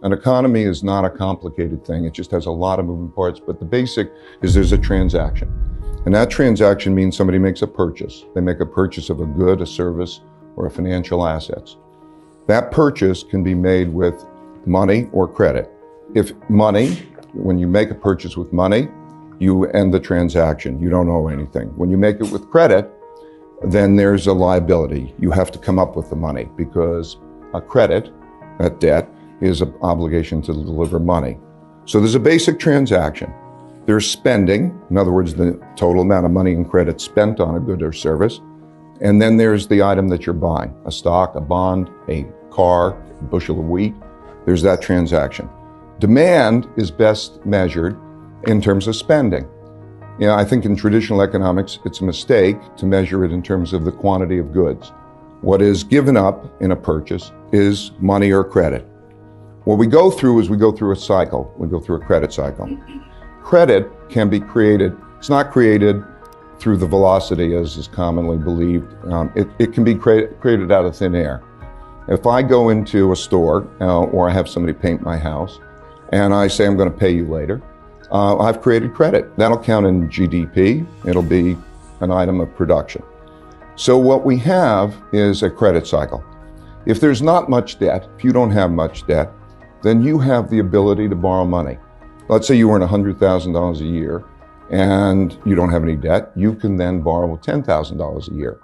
An economy is not a complicated thing. It just has a lot of moving parts, but the basic is there's a transaction. And that transaction means somebody makes a purchase. They make a purchase of a good, a service, or a financial assets. That purchase can be made with money or credit. If money, when you make a purchase with money, you end the transaction. You don't owe anything. When you make it with credit, then there's a liability. You have to come up with the money because a credit, that debt, is an obligation to deliver money. So there's a basic transaction. There's spending, in other words, the total amount of money and credit spent on a good or service. And then there's the item that you're buying, a stock, a bond, a car, a bushel of wheat. There's that transaction. Demand is best measured in terms of spending. You know, I think in traditional economics, it's a mistake to measure it in terms of the quantity of goods. What is given up in a purchase is money or credit. What we go through is we go through a cycle. We go through a credit cycle. Credit can be created. It's not created through the velocity as is commonly believed. It can be created out of thin air. If I go into a store or I have somebody paint my house and I say I'm going to pay you later, I've created credit. That'll count in GDP. It'll be an item of production. So what we have is a credit cycle. If there's not much debt, if you don't have much debt, then you have the ability to borrow money. Let's say you earn $100,000 a year and you don't have any debt. You can then borrow $10,000 a year.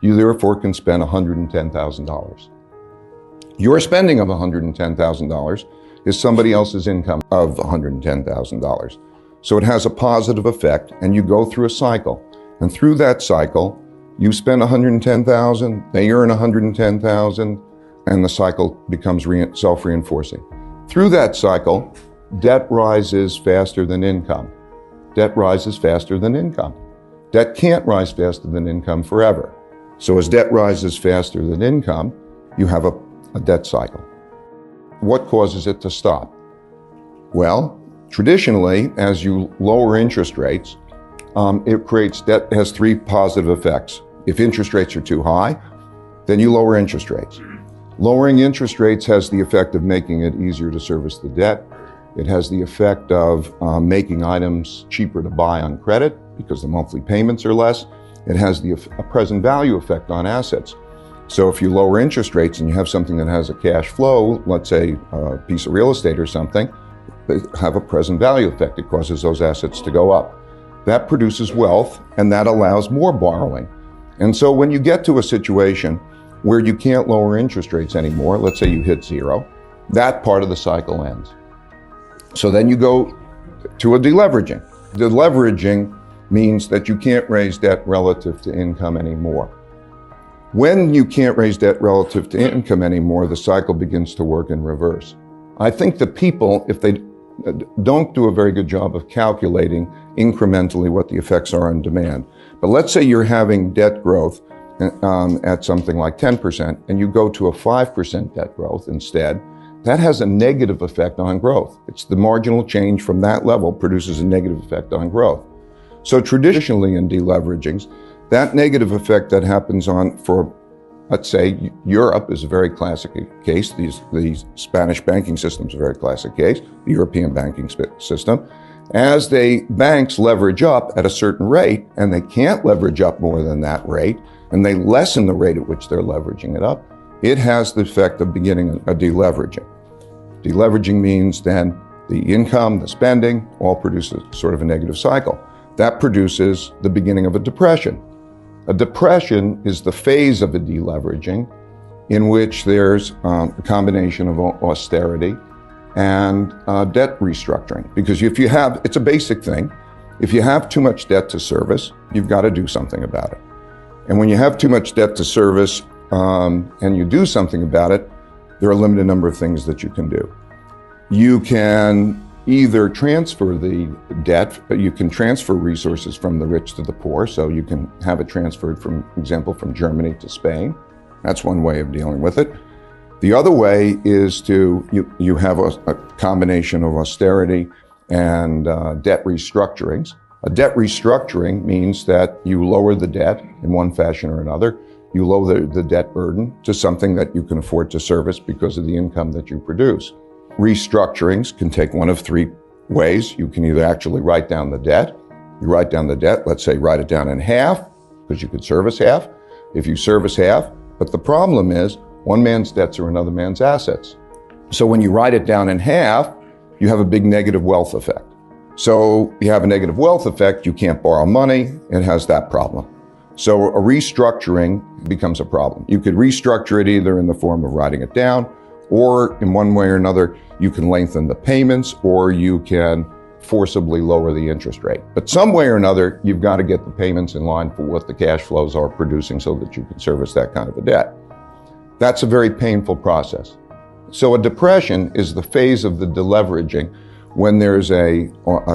You therefore can spend $110,000. Your spending of $110,000 is somebody else's income of $110,000. So it has a positive effect, and you go through a cycle. And through that cycle, you spend $110,000, they earn $110,000, and the cycle becomes self-reinforcing. Through that cycle, debt rises faster than income. Debt rises faster than income. Debt can't rise faster than income forever. So as debt rises faster than income, you have a debt cycle. What causes it to stop? Well, traditionally, as you lower interest rates, it creates debt. Has three positive effects. If interest rates are too high, then you lower interest rates. Lowering interest rates has the effect of making it easier to service the debt. It has the effect of making items cheaper to buy on credit because the monthly payments are less. It has a present value effect on assets. So if you lower interest rates and you have something that has a cash flow, let's say a piece of real estate or something, they have a present value effect. It causes those assets to go up. That produces wealth, and that allows more borrowing. And so when you get to a situation where you can't lower interest rates anymore, let's say you hit zero, that part of the cycle ends. So then you go to a deleveraging. Deleveraging means that you can't raise debt relative to income anymore. When you can't raise debt relative to income anymore, the cycle begins to work in reverse. I think the people, if they don't do a very good job of calculating incrementally what the effects are on demand. But let's say you're having debt growth at something like 10%, and you go to a 5% debt growth instead, that has a negative effect on growth. It's the marginal change from that level produces a negative effect on growth. So traditionally in deleveragings, that negative effect that happens let's say, Europe is a very classic case. The Spanish banking system is a very classic case, the European banking system. As banks leverage up at a certain rate, and they can't leverage up more than that rate, and they lessen the rate at which they're leveraging it up, it has the effect of beginning a deleveraging. Deleveraging means then the income, the spending, all produces sort of a negative cycle. That produces the beginning of a depression. A depression is the phase of a deleveraging in which there's a combination of austerity and debt restructuring. Because it's a basic thing. If you have too much debt to service, you've got to do something about it. And when you have too much debt to service and you do something about it, there are a limited number of things that you can do. You can either transfer the debt, you can transfer resources from the rich to the poor, so you can have it transferred, for example, from Germany to Spain. That's one way of dealing with it. The other way is you have a combination of austerity and debt restructurings. A debt restructuring means that you lower the debt in one fashion or another. You lower the debt burden to something that you can afford to service because of the income that you produce. restructurings can take one of three ways. You can either actually write down the debt. You write down the debt, let's say write it down in half, because you could service half. If you service half, but the problem is one man's debts are another man's assets. So when you write it down in half, you have a big negative wealth effect. So you have a negative wealth effect, you can't borrow money, it has that problem. So a restructuring becomes a problem. You could restructure it either in the form of writing it down, or in one way or another, you can lengthen the payments, or you can forcibly lower the interest rate. But some way or another, you've got to get the payments in line for what the cash flows are producing so that you can service that kind of a debt. That's a very painful process. So a depression is the phase of the deleveraging when there's a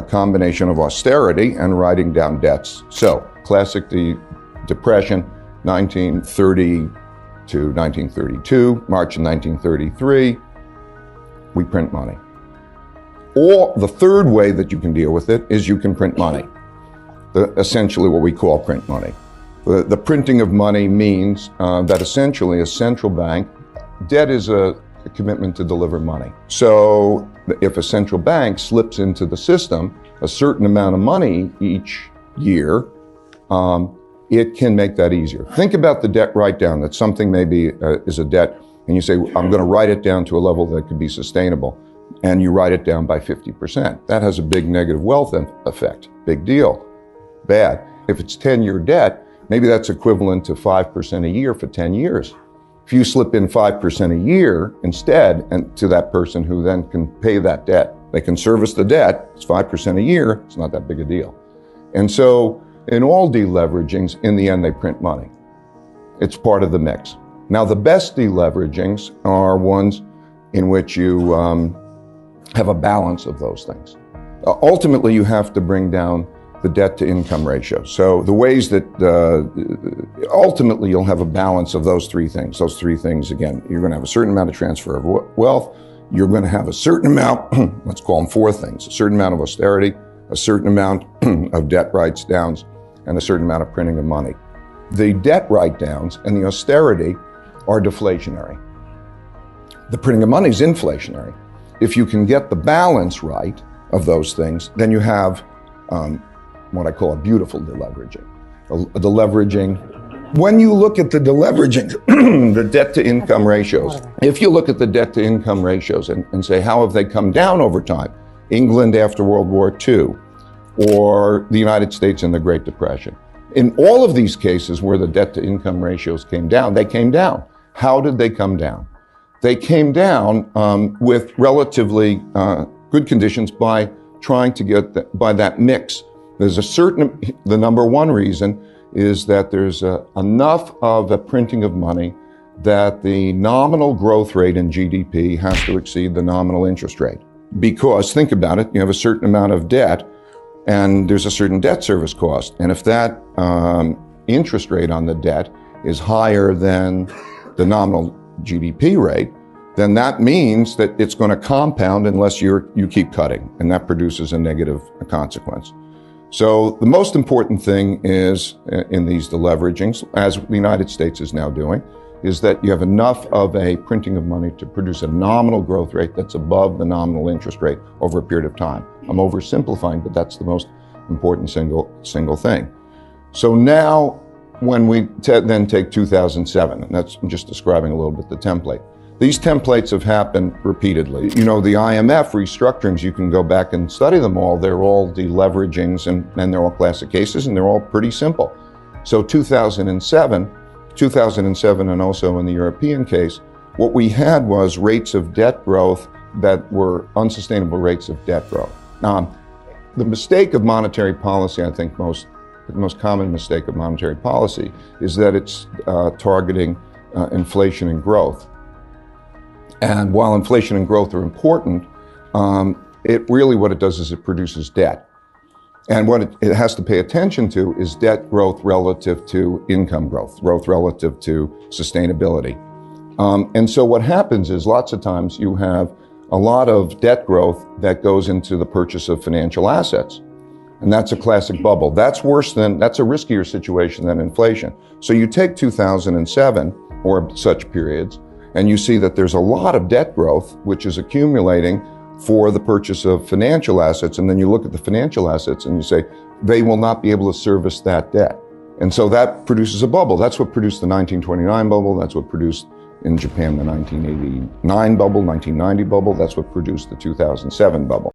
combination of austerity and writing down debts. So classic depression, 1930 to 1932, March of 1933, we print money. Or the third way that you can deal with it is you can print money, essentially what we call print money. The printing of money means that essentially a central bank, debt is a commitment to deliver money. So if a central bank slips into the system a certain amount of money each year, it can make that easier. Think about the debt write-down, that something maybe is a debt, and you say, I'm going to write it down to a level that could be sustainable. And you write it down by 50%. That has a big negative wealth effect. Big deal. Bad. If it's 10-year debt, maybe that's equivalent to 5% a year for 10 years. If you slip in 5% a year instead, and to that person who then can pay that debt, they can service the debt, it's 5% a year, it's not that big a deal. And so in all deleveragings, in the end, they print money. It's part of the mix. Now, the best deleveragings are ones in which you have a balance of those things. Ultimately, you have to bring down the debt to income ratio. So the ways that ultimately you'll have a balance of those three things. Those three things, again, you're going to have a certain amount of transfer of wealth. You're going to have a certain amount, let's call them four things, a certain amount of austerity, a certain amount of debt write-downs, and a certain amount of printing of money. The debt write-downs and the austerity are deflationary. The printing of money is inflationary. If you can get the balance right of those things, then you have what I call a beautiful deleveraging. A deleveraging. When you look at the deleveraging, the debt to income ratios, if you look at the debt to income ratios and say, how have they come down over time? England after World War II, or the United States in the Great Depression. In all of these cases where the debt to income ratios came down, they came down. How did they come down? They came down with relatively good conditions by trying to get by that mix. There's the number one reason is that there's enough of a printing of money that the nominal growth rate in GDP has to exceed the nominal interest rate. Because think about it, you have a certain amount of debt and there's a certain debt service cost. And if that interest rate on the debt is higher than the nominal GDP rate, then that means that it's going to compound unless you keep cutting, and that produces a negative consequence. So the most important thing is in these deleveragings, as the United States is now doing, is that you have enough of a printing of money to produce a nominal growth rate that's above the nominal interest rate over a period of time. I'm oversimplifying, but that's the most important single thing. So now, when we then take 2007, and that's, I'm just describing a little bit the template. These templates have happened repeatedly. You know, the IMF restructurings, you can go back and study them all. They're all deleveragings and they're all classic cases and they're all pretty simple. So 2007 and also in the European case, what we had was rates of debt growth that were unsustainable rates of debt growth. The mistake of monetary policy, I think the most common mistake of monetary policy is that it's targeting inflation and growth. And while inflation and growth are important, what it does is it produces debt. And what it has to pay attention to is debt growth relative to income growth relative to sustainability. And so what happens is lots of times you have a lot of debt growth that goes into the purchase of financial assets. And that's a classic bubble. That's a riskier situation than inflation. So you take 2007 or such periods, and you see that there's a lot of debt growth, which is accumulating for the purchase of financial assets. And then you look at the financial assets and you say, they will not be able to service that debt. And so that produces a bubble. That's what produced the 1929 bubble. That's what produced in Japan the 1989 bubble, 1990 bubble. That's what produced the 2007 bubble.